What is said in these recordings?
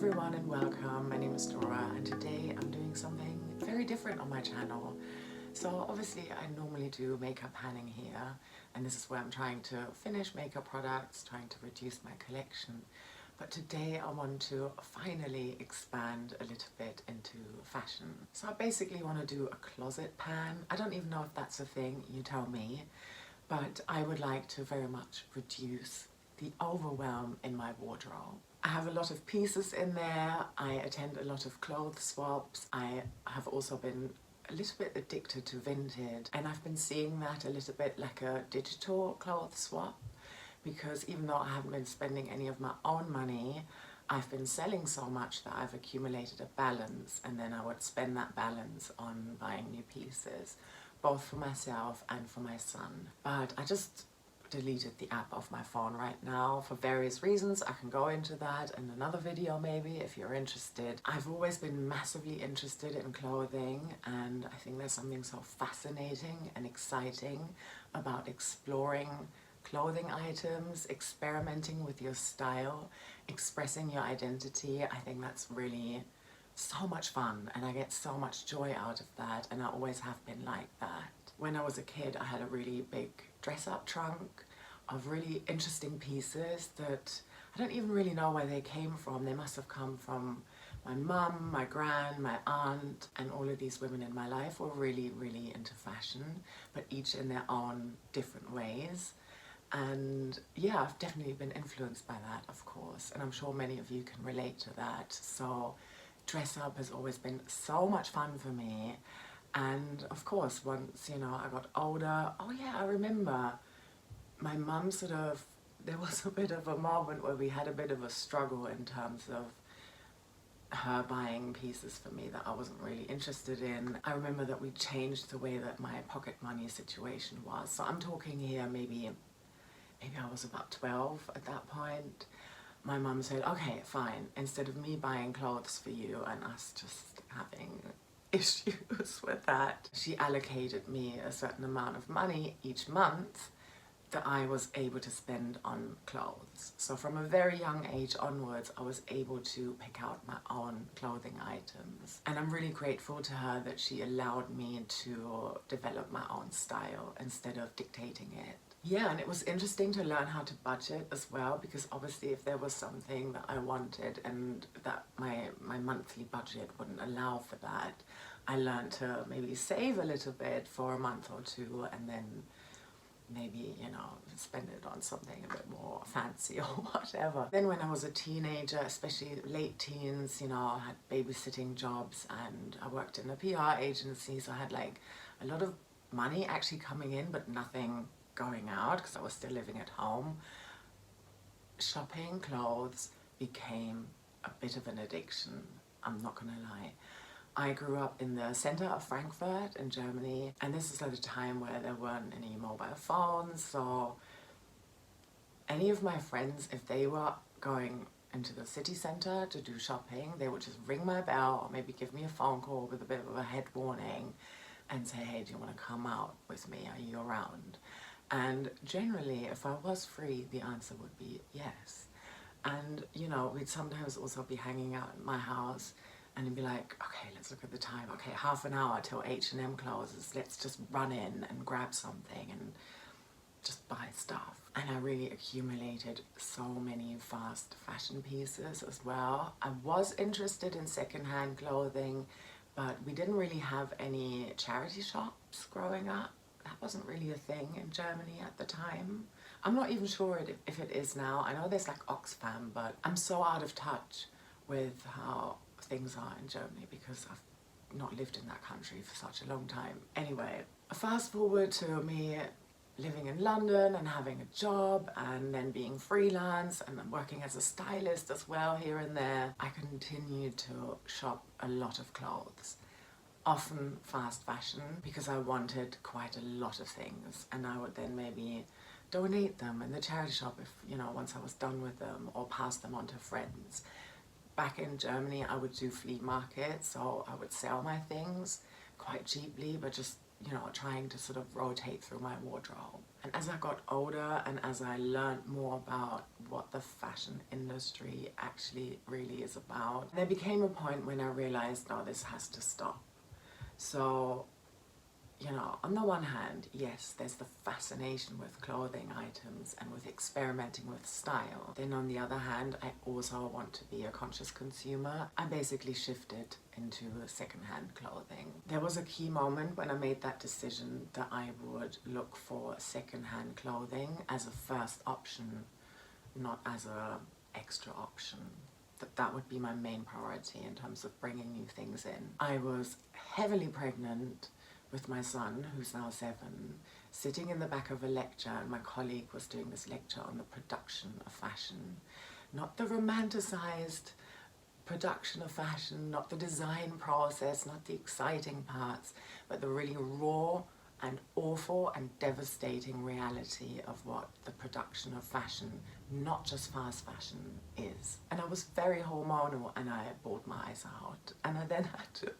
everyone and welcome. My name is Dora and today I'm doing something very different on my channel. So obviously I normally do makeup panning here, and this is where I'm trying to finish makeup products, trying to reduce my collection. But today I want to finally expand a little bit into fashion. So I basically want to do a closet pan. I don't even know if that's a thing, you tell me. But I would like to very much reduce the overwhelm in my wardrobe. I have a lot of pieces in there. I attend a lot of clothes swaps. I have also been a little bit addicted to vintage, and I've been seeing that a little bit like a digital clothes swap, because even though I haven't been spending any of my own money, I've been selling so much that I've accumulated a balance, and then I would spend that balance on buying new pieces, both for myself and for my son. But I just deleted the app off my phone right now for various reasons. I can go into that in another video maybe if you're interested. I've always been massively interested in clothing, and I think there's something so fascinating and exciting about exploring clothing items, experimenting with your style, expressing your identity. I think that's really so much fun, and I get so much joy out of that, and I always have been like that. When I was a kid, I had a really big dress-up trunk of really interesting pieces that I don't even really know where they came from. They must have come from my mum, my gran, my aunt, and all of these women in my life were really, really into fashion, but each in their own different ways. And yeah, I've definitely been influenced by that, of course, and I'm sure many of you can relate to that. So dress up has always been so much fun for me. And of course, once, I got older, oh yeah, I remember my mum there was a bit of a moment where we had a bit of a struggle in terms of her buying pieces for me that I wasn't really interested in. I remember that we changed the way that my pocket money situation was. So I'm talking here, maybe I was about 12 at that point. My mum said, okay, fine, instead of me buying clothes for you and us just having issues with that, she allocated me a certain amount of money each month that I was able to spend on clothes. So from a very young age onwards, I was able to pick out my own clothing items. And I'm really grateful to her that she allowed me to develop my own style instead of dictating it. Yeah, and it was interesting to learn how to budget as well, because obviously if there was something that I wanted and that my monthly budget wouldn't allow for that, I learned to maybe save a little bit for a month or two and then maybe, spend it on something a bit more fancy or whatever. Then when I was a teenager, especially late teens, I had babysitting jobs and I worked in a PR agency, so I had like a lot of money actually coming in but nothing going out because I was still living at home. Shopping clothes became a bit of an addiction, I'm not gonna lie. I grew up in the center of Frankfurt in Germany, and this is at a time where there weren't any mobile phones, so any of my friends, if they were going into the city center to do shopping, they would just ring my bell or maybe give me a phone call with a bit of a head warning and say, hey, do you want to come out with me? Are you around? And generally, if I was free, the answer would be yes. And, we'd sometimes also be hanging out at my house and it'd be like, okay, let's look at the time. Okay, half an hour till H&M closes. Let's just run in and grab something and just buy stuff. And I really accumulated so many fast fashion pieces as well. I was interested in secondhand clothing, but we didn't really have any charity shops growing up. That wasn't really a thing in Germany at the time. I'm not even sure if it is now. I know there's like Oxfam, but I'm so out of touch with how things are in Germany because I've not lived in that country for such a long time. Anyway, fast forward to me living in London and having a job and then being freelance and working as a stylist as well here and there. I continued to shop a lot of clothes, often fast fashion, because I wanted quite a lot of things, and I would then maybe donate them in the charity shop if, once I was done with them, or pass them on to friends. Back in Germany, I would do flea markets, so I would sell my things quite cheaply, but just, trying to sort of rotate through my wardrobe. And as I got older and as I learned more about what the fashion industry actually really is about. There became a point when I realized, no, this has to stop. So, you know, on the one hand, yes, there's the fascination with clothing items and with experimenting with style. Then on the other hand, I also want to be a conscious consumer. I basically shifted into secondhand clothing. There was a key moment when I made that decision that I would look for secondhand clothing as a first option, not as a extra option. That would be my main priority in terms of bringing new things in. I was heavily pregnant with my son, who's now 7, sitting in the back of a lecture, and my colleague was doing this lecture on the production of fashion. Not the romanticized production of fashion, not the design process, not the exciting parts, but the really raw and awful and devastating reality of what the production of fashion, not just fast fashion, is. And I was very hormonal and I bawled my eyes out. And I then had to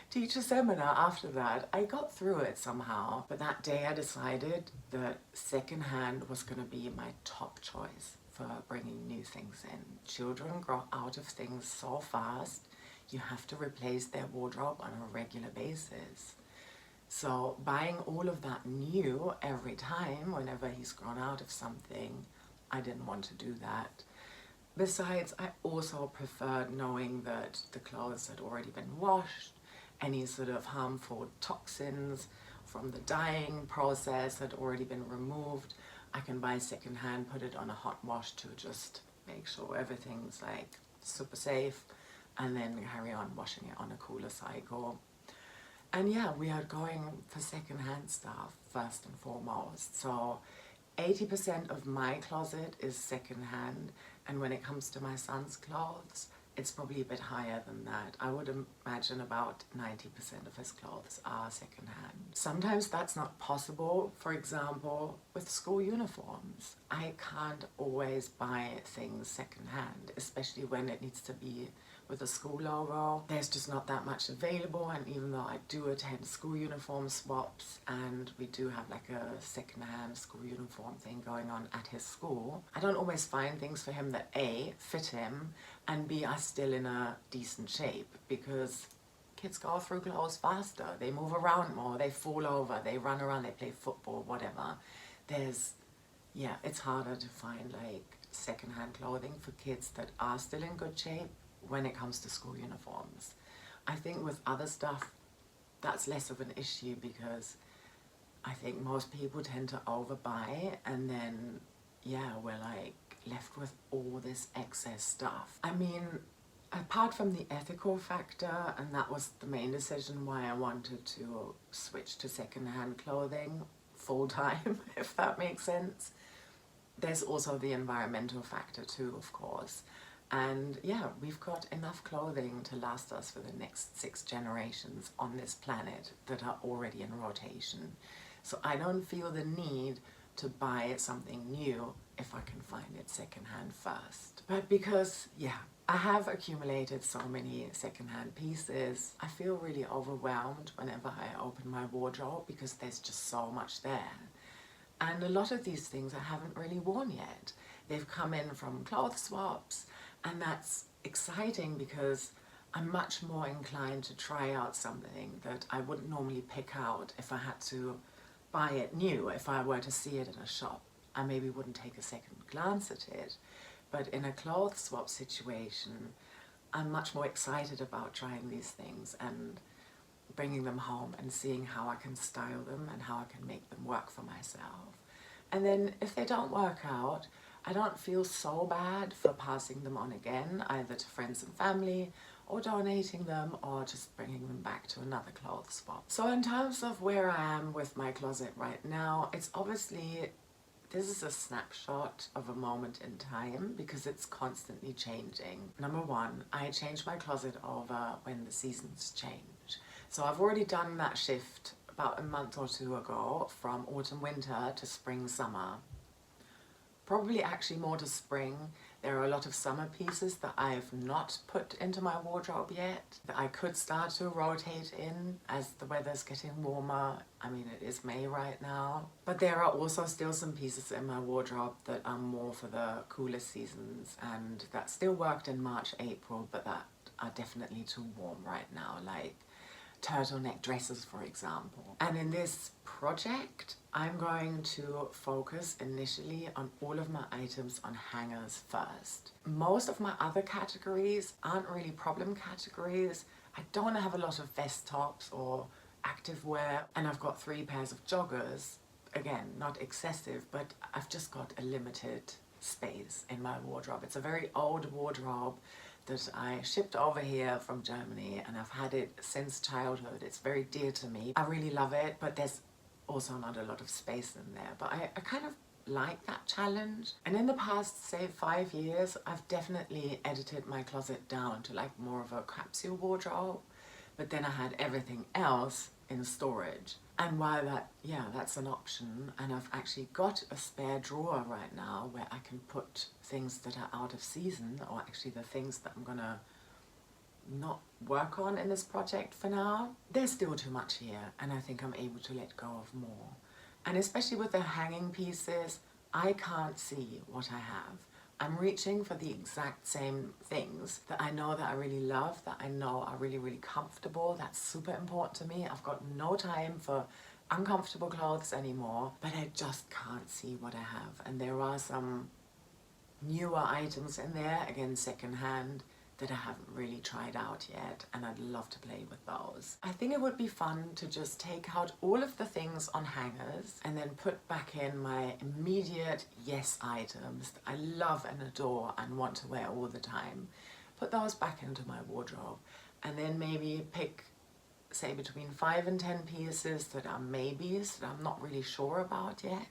teach a seminar after that. I got through it somehow, but that day I decided that secondhand was going to be my top choice for bringing new things in. Children grow out of things so fast, you have to replace their wardrobe on a regular basis. So buying all of that new every time, whenever he's grown out of something, I didn't want to do that. Besides, I also preferred knowing that the clothes had already been washed, any sort of harmful toxins from the dyeing process had already been removed. I can buy secondhand, put it on a hot wash to just make sure everything's like super safe, and then carry on washing it on a cooler cycle. And yeah, we are going for secondhand stuff first and foremost. So 80% of my closet is secondhand, and when it comes to my son's clothes, it's probably a bit higher than that. I would imagine about 90% of his clothes are secondhand. Sometimes that's not possible. For example, with school uniforms, I can't always buy things secondhand, especially when it needs to be with a school logo. There's just not that much available, and even though I do attend school uniform swaps and we do have like a secondhand school uniform thing going on at his school, I don't always find things for him that A, fit him, and B, are still in a decent shape, because kids go through clothes faster, they move around more, they fall over, they run around, they play football, whatever. It's harder to find like secondhand clothing for kids that are still in good shape when it comes to school uniforms. I think with other stuff, that's less of an issue, because I think most people tend to overbuy, and then, yeah, we're like left with all this excess stuff. I mean, apart from the ethical factor, and that was the main decision why I wanted to switch to secondhand clothing full-time, if that makes sense, there's also the environmental factor too, of course. And yeah, we've got enough clothing to last us for the next 6 generations on this planet that are already in rotation. So I don't feel the need to buy something new if I can find it secondhand first. But because, yeah, I have accumulated so many secondhand pieces, I feel really overwhelmed whenever I open my wardrobe, because there's just so much there. And a lot of these things I haven't really worn yet. They've come in from clothes swaps, and that's exciting because I'm much more inclined to try out something that I wouldn't normally pick out if I had to buy it new. If I were to see it in a shop, I maybe wouldn't take a second glance at it. But in a clothes swap situation, I'm much more excited about trying these things and bringing them home and seeing how I can style them and how I can make them work for myself. And then if they don't work out, I don't feel so bad for passing them on again, either to friends and family, or donating them, or just bringing them back to another clothes swap. So in terms of where I am with my closet right now, it's obviously, this is a snapshot of a moment in time, because it's constantly changing. Number one, I change my closet over when the seasons change. So I've already done that shift about a month or 2 ago, from autumn winter to spring summer. Probably actually more to spring, There are a lot of summer pieces that I've not put into my wardrobe yet that I could start to rotate in as the weather's getting warmer. I mean, it is May right now. But there are also still some pieces in my wardrobe that are more for the cooler seasons and that still worked in March, April, but that are definitely too warm right now, like turtleneck dresses, for example. And in this project, I'm going to focus initially on all of my items on hangers first. Most of my other categories aren't really problem categories. I don't have a lot of vest tops or active wear, and I've got 3 pairs of joggers. Again, not excessive, but I've just got a limited space in my wardrobe. It's a very old wardrobe that I shipped over here from Germany, and I've had it since childhood. It's very dear to me. I really love it, but there's also not a lot of space in there. But I kind of like that challenge. And in the past, say 5 years, I've definitely edited my closet down to like more of a capsule wardrobe. But then I had everything else in storage. And while that, yeah, that's an option, and I've actually got a spare drawer right now where I can put things that are out of season, or actually the things that I'm gonna not work on in this project for now. There's still too much here, and I think I'm able to let go of more. And especially with the hanging pieces, I can't see what I have. I'm reaching for the exact same things that I know that I really love, that I know are really, really comfortable. That's super important to me. I've got no time for uncomfortable clothes anymore, but I just can't see what I have. And there are some newer items in there, again, secondhand, that I haven't really tried out yet, and I'd love to play with those. I think it would be fun to just take out all of the things on hangers and then put back in my immediate yes items that I love and adore and want to wear all the time. Put those back into my wardrobe, and then maybe pick, say, between 5 and 10 pieces that are maybes that I'm not really sure about yet,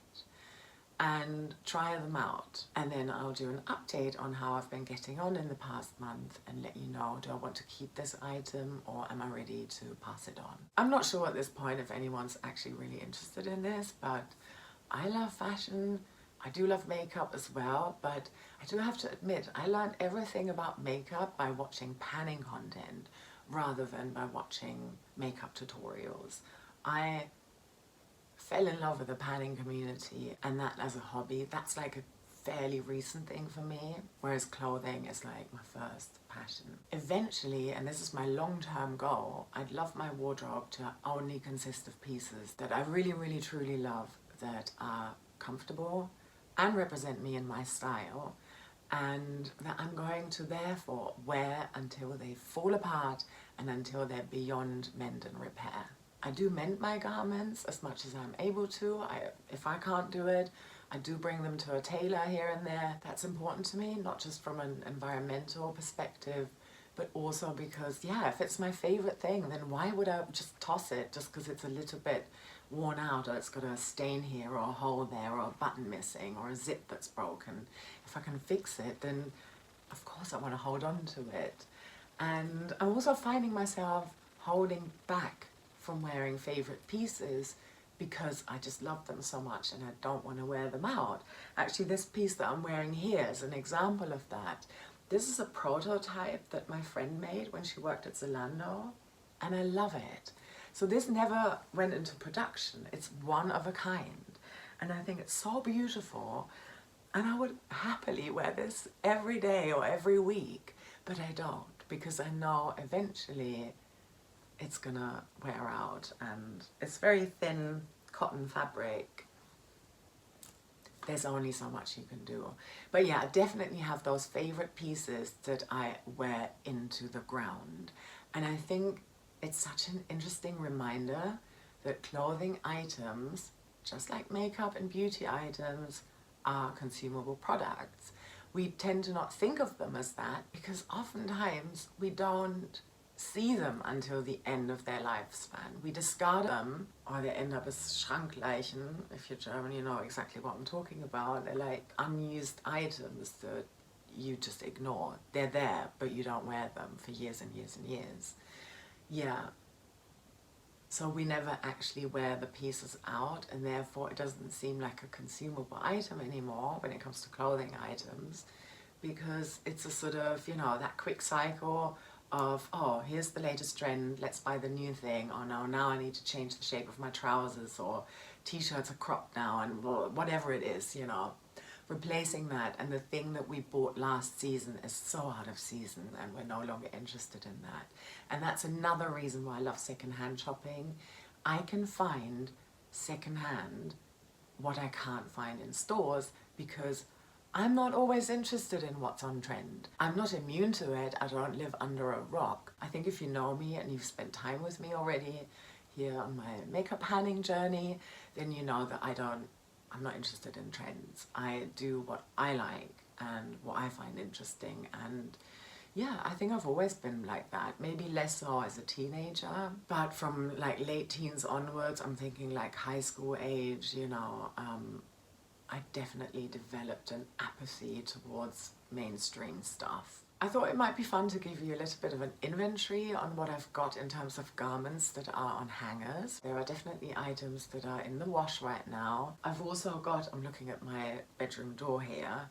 and try them out. And then I'll do an update on how I've been getting on in the past month and let you know, do I want to keep this item or am I ready to pass it on? I'm not sure at this point if anyone's actually really interested in this, but I love fashion. I do love makeup as well, but I do have to admit, I learned everything about makeup by watching panning content rather than by watching makeup tutorials. I fell in love with the panning community and that as a hobby. That's like a fairly recent thing for me, whereas clothing is like my first passion. Eventually, and this is my long-term goal, I'd love my wardrobe to only consist of pieces that I really, really, truly love, that are comfortable and represent me and my style, and that I'm going to therefore wear until they fall apart and until they're beyond mend and repair. I do mend my garments as much as I'm able to. If I can't do it, I do bring them to a tailor here and there. That's important to me, not just from an environmental perspective, but also because, yeah, if it's my favorite thing, then why would I just toss it just because it's a little bit worn out, or it's got a stain here or a hole there or a button missing or a zip that's broken? If I can fix it, then of course I want to hold on to it. And I'm also finding myself holding back from wearing favorite pieces because I just love them so much and I don't want to wear them out. Actually, this piece that I'm wearing here is an example of that. This is a prototype that my friend made when she worked at Zalando, and I love it. So this never went into production. It's one of a kind, and I think it's so beautiful, and I would happily wear this every day or every week, but I don't, because I know eventually it's gonna wear out, and it's very thin cotton fabric. There's only so much you can do. But yeah, I definitely have those favorite pieces that I wear into the ground. And I think it's such an interesting reminder that clothing items, just like makeup and beauty items, are consumable products. We tend to not think of them as that because oftentimes we don't see them until the end of their lifespan. We discard them, or they end up as Schrankleichen. If you're German, you know exactly what I'm talking about. They're like unused items that you just ignore. They're there, but you don't wear them for years and years and years. Yeah. So we never actually wear the pieces out, and therefore it doesn't seem like a consumable item anymore when it comes to clothing items. because it's a sort of, you know, that quick cycle of, oh, here's the latest trend, let's buy the new thing. Oh no, now I need to change the shape of my trousers, or t-shirts are cropped now, and whatever it is, you know. Replacing that, and the thing that we bought last season is so out of season and we're no longer interested in that. And that's another reason why I love secondhand shopping. I can find secondhand what I can't find in stores because I'm not always interested in what's on trend. I'm not immune to it. I don't live under a rock. I think if you know me and you've spent time with me already here on my makeup panning journey, then you know that I'm not interested in trends. I do what I like and what I find interesting, and yeah, I think I've always been like that. Maybe less so as a teenager, but from like late teens onwards, I'm thinking like high school age, you know, I definitely developed an apathy towards mainstream stuff. I thought it might be fun to give you a little bit of an inventory on what I've got in terms of garments that are on hangers. There are definitely items that are in the wash right now. I've also got, I'm looking at my bedroom door here,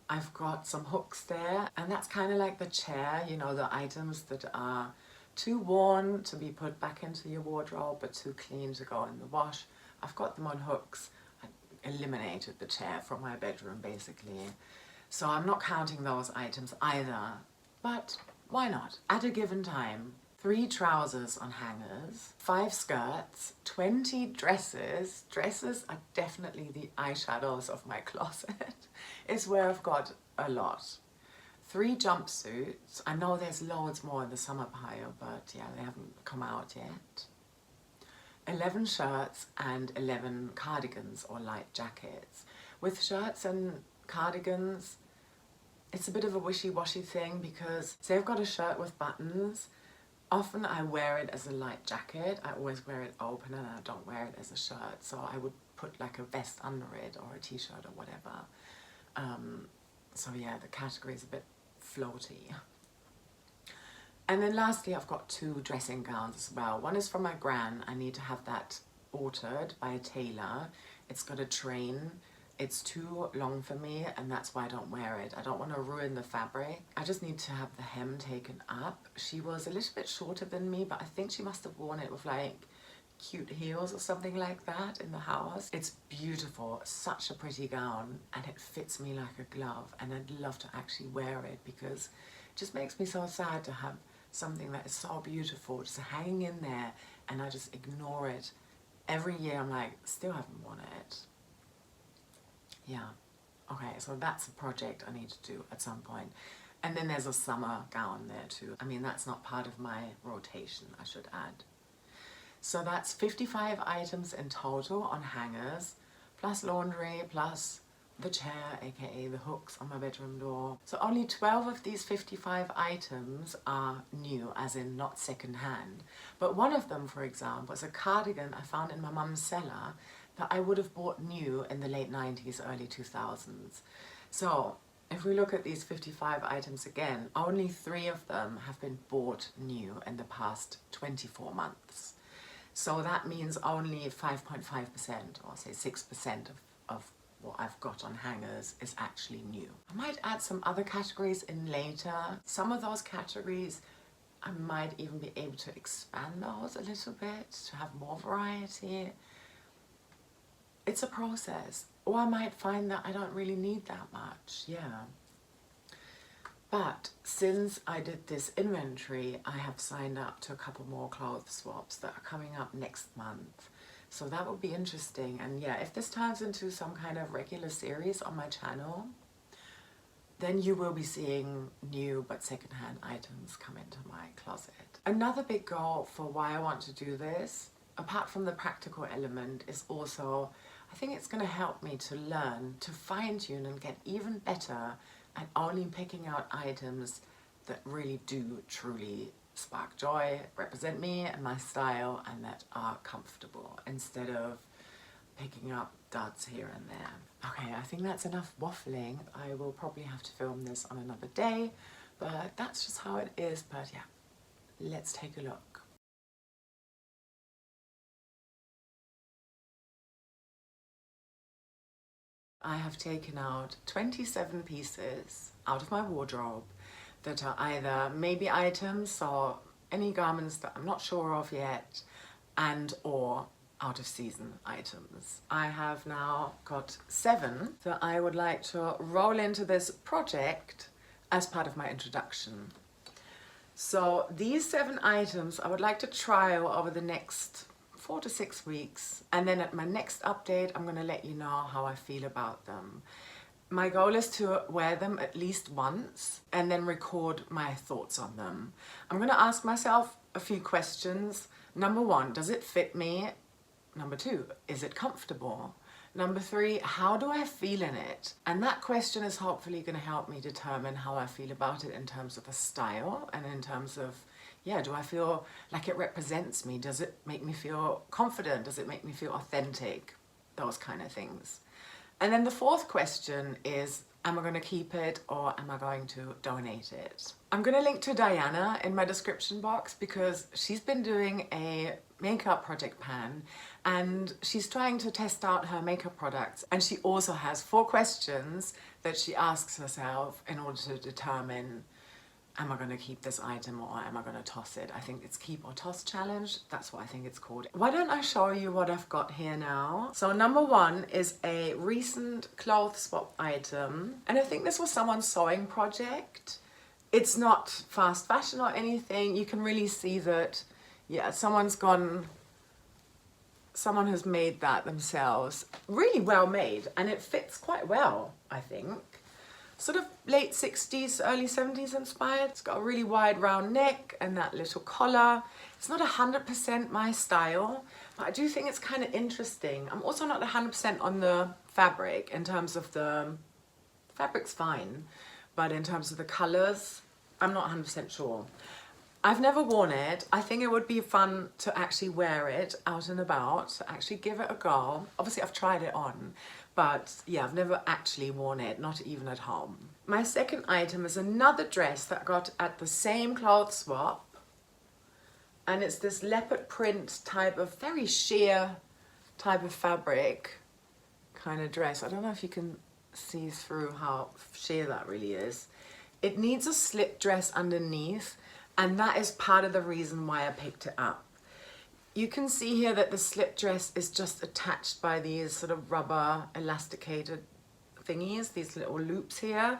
I've got some hooks there, and that's kind of like the chair, you know, the items that are too worn to be put back into your wardrobe but too clean to go in the wash. I've got them on hooks. I eliminated the chair from my bedroom basically. So I'm not counting those items either, but why not? At a given time, 3 trousers on hangers, 5 skirts, 20 dresses. Dresses are definitely the eyeshadows of my closet. It's where I've got a lot. 3 jumpsuits. I know there's loads more in the summer pile, but yeah, they haven't come out yet. 11 shirts and 11 cardigans or light jackets. With shirts and cardigans, it's a bit of a wishy-washy thing because say I've got a shirt with buttons, often I wear it as a light jacket. I always wear it open and I don't wear it as a shirt, so I would put like a vest under it or a t-shirt or whatever. So yeah, the category is a bit floaty. And then lastly, I've got 2 dressing gowns as well. One is from my gran. I need to have that altered by a tailor. It's got a train. It's too long for me, and that's why I don't wear it. I don't want to ruin the fabric. I just need to have the hem taken up. She was a little bit shorter than me, but I think she must have worn it with like cute heels or something like that in the house. It's beautiful, such a pretty gown, and it fits me like a glove, and I'd love to actually wear it because it just makes me so sad to have something that is so beautiful just hanging in there and I just ignore it. Every year I'm like, still haven't worn it. Yeah, okay, so that's a project I need to do at some point. And then there's a summer gown there too. I mean, that's not part of my rotation, I should add. So that's 55 items in total on hangers, plus laundry, plus the chair, aka the hooks on my bedroom door. So only 12 of these 55 items are new, as in not second-hand. But one of them, for example, is a cardigan I found in my mum's cellar that I would have bought new in the late 90s, early 2000s. So if we look at these 55 items again, only 3 of them have been bought new in the past 24 months. So that means only 5.5%, or say 6% of what I've got on hangers is actually new. I might add some other categories in later. Some of those categories, I might even be able to expand those a little bit to have more variety. It's a process. Or I might find that I don't really need that much, yeah. But since I did this inventory, I have signed up to a couple more clothes swaps that are coming up next month. So that would be interesting. And yeah, if this turns into some kind of regular series on my channel, then you will be seeing new but secondhand items come into my closet. Another big goal for why I want to do this, apart from the practical element, is also, I think it's going to help me to learn, to fine-tune and get even better at only picking out items that really do truly spark joy, represent me and my style, and that are comfortable, instead of picking up duds here and there. Okay, I think that's enough waffling. I will probably have to film this on another day, but that's just how it is. But yeah, let's take a look. I have taken out 27 pieces out of my wardrobe that are either maybe items or any garments that I'm not sure of yet, and or out of season items. I have now got 7 that I would like to roll into this project as part of my introduction. So these 7 items I would like to trial over the next 4 to 6 weeks, and then at my next update I'm going to let you know how I feel about them. My goal is to wear them at least once and then record my thoughts on them. I'm going to ask myself a few questions. Number 1, does it fit me? Number 2, is it comfortable? Number 3, how do I feel in it? And that question is hopefully going to help me determine how I feel about it in terms of the style and in terms of, yeah, do I feel like it represents me? Does it make me feel confident? Does it make me feel authentic? Those kind of things. And then the 4th question is, am I going to keep it or am I going to donate it? I'm going to link to Diana in my description box because she's been doing a makeup project pan and she's trying to test out her makeup products, and she also has 4 questions that she asks herself in order to determine, am I going to keep this item or am I going to toss it? I think it's keep or toss challenge. That's what I think it's called. Why don't I show you what I've got here now? So number 1 is a recent clothes swap item. And I think this was someone's sewing project. It's not fast fashion or anything. You can really see that, yeah, someone has made that themselves. Really well made, and it fits quite well, I think. Sort of late 60s, early 70s inspired. It's got a really wide round neck and that little collar. It's not 100% my style, but I do think it's kind of interesting. I'm also not 100% on the fabric in terms of the fabric's fine, but in terms of the colors, I'm not 100% sure. I've never worn it. I think it would be fun to actually wear it out and about, to actually give it a go. Obviously I've tried it on, but yeah, I've never actually worn it, not even at home. My second item is another dress that I got at the same clothes swap, and it's this leopard print type of very sheer type of fabric kind of dress. I don't know if you can see through how sheer that really is. It needs a slip dress underneath, and that is part of the reason why I picked it up. You can see here that the slip dress is just attached by these sort of rubber elasticated thingies, these little loops here,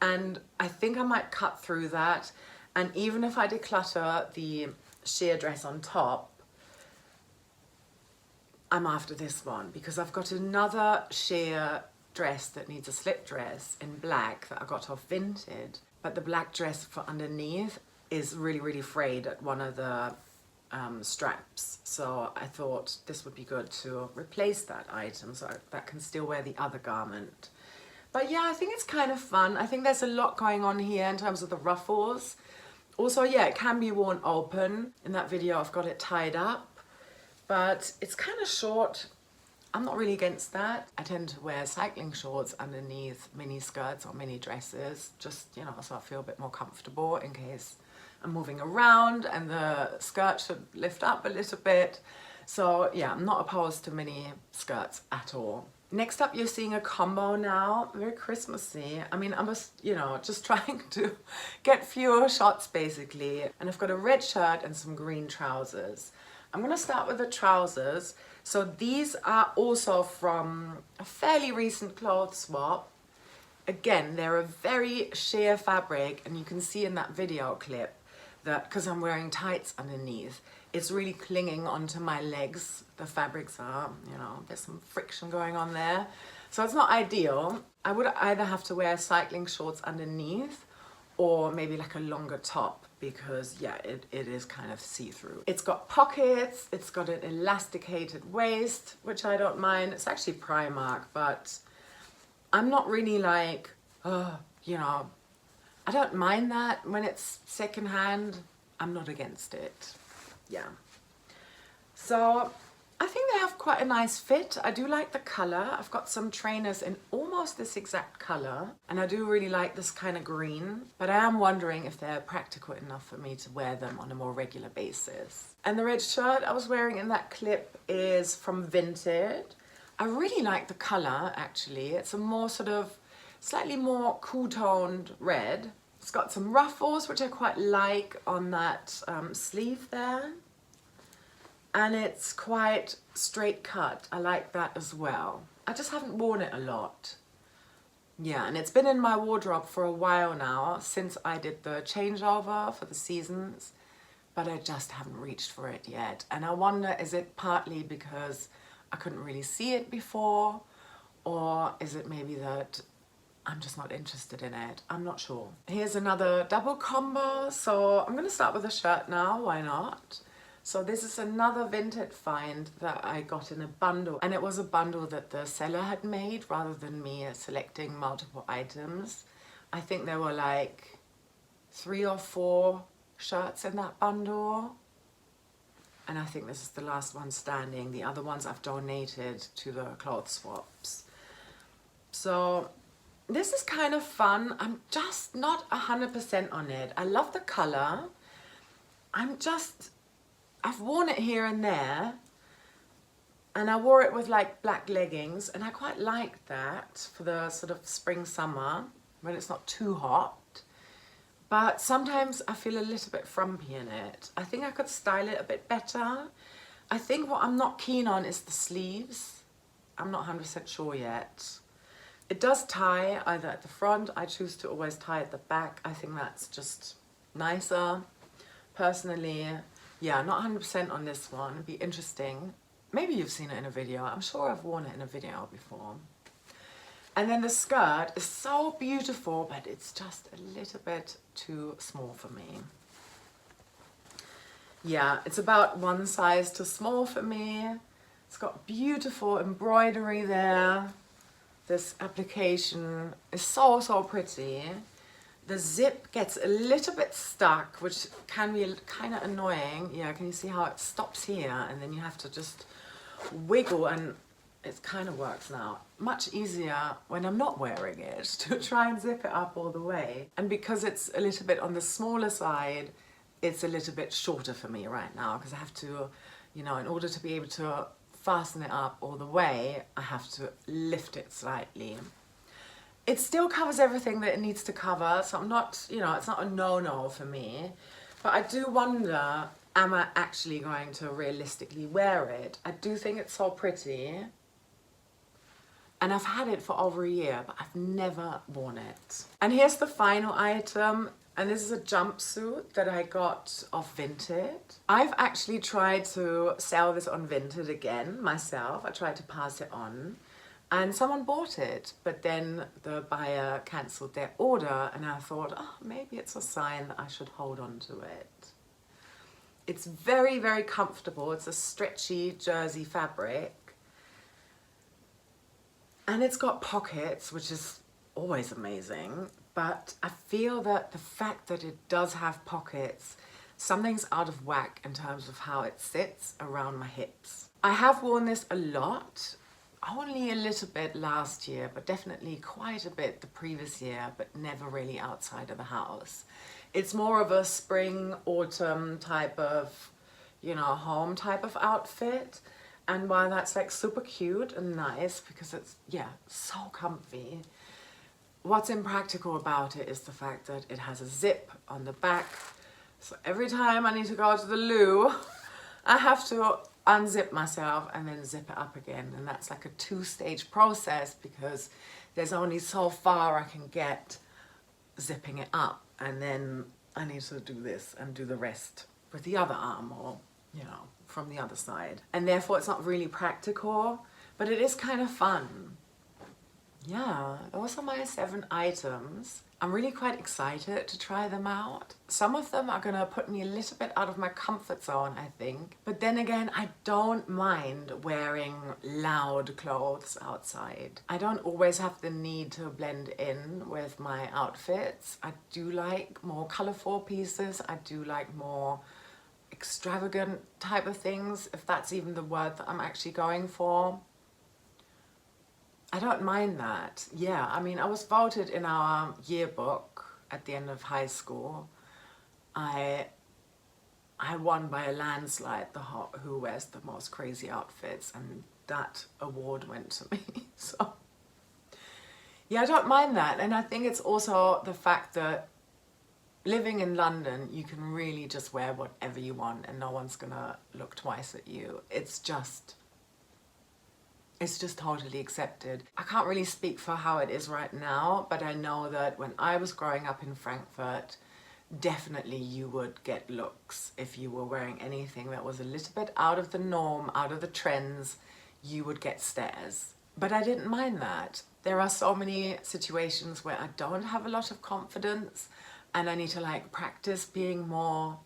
and I think I might cut through that, and even if I declutter the sheer dress on top, I'm after this one because I've got another sheer dress that needs a slip dress in black that I got off Vinted, but the black dress for underneath is really, really frayed at one of the straps. So I thought this would be good to replace that item so that can still wear the other garment. But yeah, I think it's kind of fun. I think there's a lot going on here in terms of the ruffles. Also, yeah, it can be worn open. In that video, I've got it tied up, but it's kind of short. I'm not really against that. I tend to wear cycling shorts underneath mini skirts or mini dresses, just, you know, so I feel a bit more comfortable in case I'm moving around and the skirt should lift up a little bit. So yeah, I'm not opposed to mini skirts at all. Next up, you're seeing a combo now, very Christmassy. I mean, I'm just, you know, just trying to get fewer shots basically. And I've got a red shirt and some green trousers. I'm gonna start with the trousers. So these are also from a fairly recent clothes swap. Again, they're a very sheer fabric, and you can see in that video clip that because I'm wearing tights underneath, it's really clinging onto my legs. The fabrics are, you know, there's some friction going on there. So it's not ideal. I would either have to wear cycling shorts underneath or maybe like a longer top because yeah, it is kind of see-through. It's got pockets, it's got an elasticated waist, which I don't mind. It's actually Primark, but I'm not really like, you know, I don't mind that when it's secondhand. I'm not against it. Yeah. So I think they have quite a nice fit. I do like the color. I've got some trainers in almost this exact color, and I do really like this kind of green, but I am wondering if they're practical enough for me to wear them on a more regular basis. And the red shirt I was wearing in that clip is from Vinted. I really like the color actually. It's a more sort of slightly more cool toned red. It's got some ruffles which I quite like on that sleeve there. And it's quite straight cut. I like that as well. I just haven't worn it a lot. Yeah, and it's been in my wardrobe for a while now, since I did the changeover for the seasons, but I just haven't reached for it yet. And I wonder, is it partly because I couldn't really see it before, or is it maybe that I'm just not interested in it? I'm not sure. Here's another double combo. So I'm gonna start with a shirt now, why not? So this is another vintage find that I got in a bundle, and it was a bundle that the seller had made rather than me selecting multiple items. I think there were like 3 or 4 shirts in that bundle, and I think this is the last one standing. The other ones I've donated to the clothes swaps. So this is kind of fun. I'm just not 100% on it. I love the color. I've worn it here and there, and I wore it with like black leggings, and I quite like that for the sort of spring summer when it's not too hot. But sometimes I feel a little bit frumpy in it. I think I could style it a bit better. I think what I'm not keen on is the sleeves. I'm not 100% sure yet. It does tie either at the front. I choose to always tie at the back. I think that's just nicer personally. Yeah, not 100% on this one. It'd be interesting. Maybe you've seen it in a video. I'm sure I've worn it in a video before. And then the skirt is so beautiful, but it's just a little bit too small for me. Yeah, it's about 1 size too small for me. It's got beautiful embroidery there. This application is so, so pretty. The zip gets a little bit stuck, which can be kind of annoying. Yeah, can you see how it stops here? And then you have to just wiggle, and it kind of works now. Much easier when I'm not wearing it to try and zip it up all the way. And because it's a little bit on the smaller side, it's a little bit shorter for me right now, because I have to, you know, in order to be able to fasten it up all the way, I have to lift it slightly. It still covers everything that it needs to cover, so I'm not, you know, it's not a no-no for me. But I do wonder, am I actually going to realistically wear it? I do think it's so pretty. And I've had it for over a year, but I've never worn it. And here's the final item. And this is a jumpsuit that I got off Vinted. I've actually tried to sell this on Vinted again myself. I tried to pass it on. And someone bought it, but then the buyer cancelled their order, and I thought, oh, maybe it's a sign that I should hold on to it. It's very, very comfortable. It's a stretchy jersey fabric. And it's got pockets, which is always amazing. But I feel that the fact that it does have pockets, something's out of whack in terms of how it sits around my hips. I have worn this a lot. Only a little bit last year, but definitely quite a bit the previous year, but never really outside of the house. It's more of a spring, autumn type of, you know, home type of outfit. And while that's like super cute and nice because it's, yeah, so comfy, what's impractical about it is the fact that it has a zip on the back. So every time I need to go to the loo, I have to unzip myself and then zip it up again, and that's like a 2-stage process because there's only so far I can get zipping it up, and then I need to do this and do the rest with the other arm, or you know, from the other side, and therefore it's not really practical, but it is kind of fun. Yeah, those are my 7 items. I'm really quite excited to try them out. Some of them are gonna put me a little bit out of my comfort zone, I think. But then again, I don't mind wearing loud clothes outside. I don't always have the need to blend in with my outfits. I do like more colorful pieces. I do like more extravagant type of things, if that's even the word that I'm actually going for. I don't mind that. Yeah, I mean, I was voted in our yearbook at the end of high school. I won by a landslide who wears the most crazy outfits, and that award went to me. So yeah, I don't mind that. And I think it's also the fact that living in London, you can really just wear whatever you want and no one's gonna look twice at you. It's just totally accepted. I can't really speak for how it is right now, but I know that when I was growing up in Frankfurt, definitely you would get looks if you were wearing anything that was a little bit out of the norm, out of the trends. You would get stares. But I didn't mind that. There are so many situations where I don't have a lot of confidence and I need to like practice being more,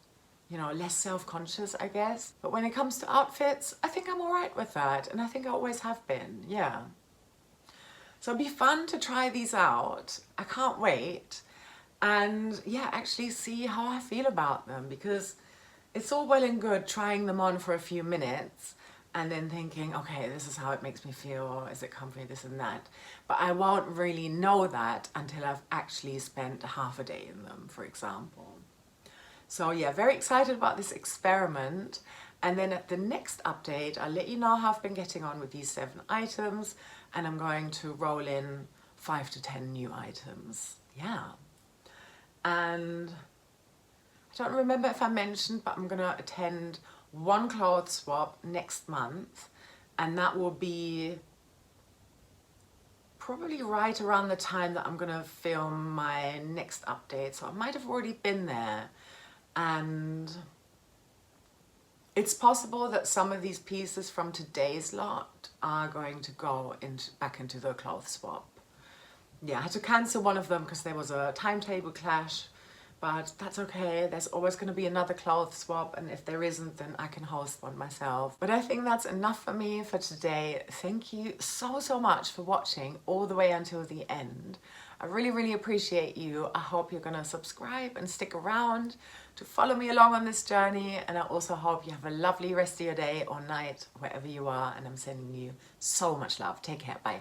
you know, less self-conscious, I guess. But when it comes to outfits, I think I'm all right with that. And I think I always have been, yeah. So it'll be fun to try these out. I can't wait. And yeah, actually see how I feel about them, because it's all well and good trying them on for a few minutes and then thinking, okay, this is how it makes me feel, is it comfy, this and that. But I won't really know that until I've actually spent half a day in them, for example. So yeah, very excited about this experiment. And then at the next update, I'll let you know how I've been getting on with these 7 items, and I'm going to roll in 5 to 10 new items. Yeah. And I don't remember if I mentioned, but I'm gonna attend one clothes swap next month, and that will be probably right around the time that I'm gonna film my next update. So I might have already been there, and it's possible that some of these pieces from today's lot are going to go back into the clothes swap. Yeah, I had to cancel one of them because there was a timetable clash, but that's okay. There's always going to be another clothes swap, and if there isn't, then I can host one myself. But I think that's enough for me for today. Thank you so much for watching all the way until the end. I really appreciate you. I hope you're going to subscribe and stick around to follow me along on this journey, and I also hope you have a lovely rest of your day or night wherever you are, and I'm sending you so much love. Take care. Bye.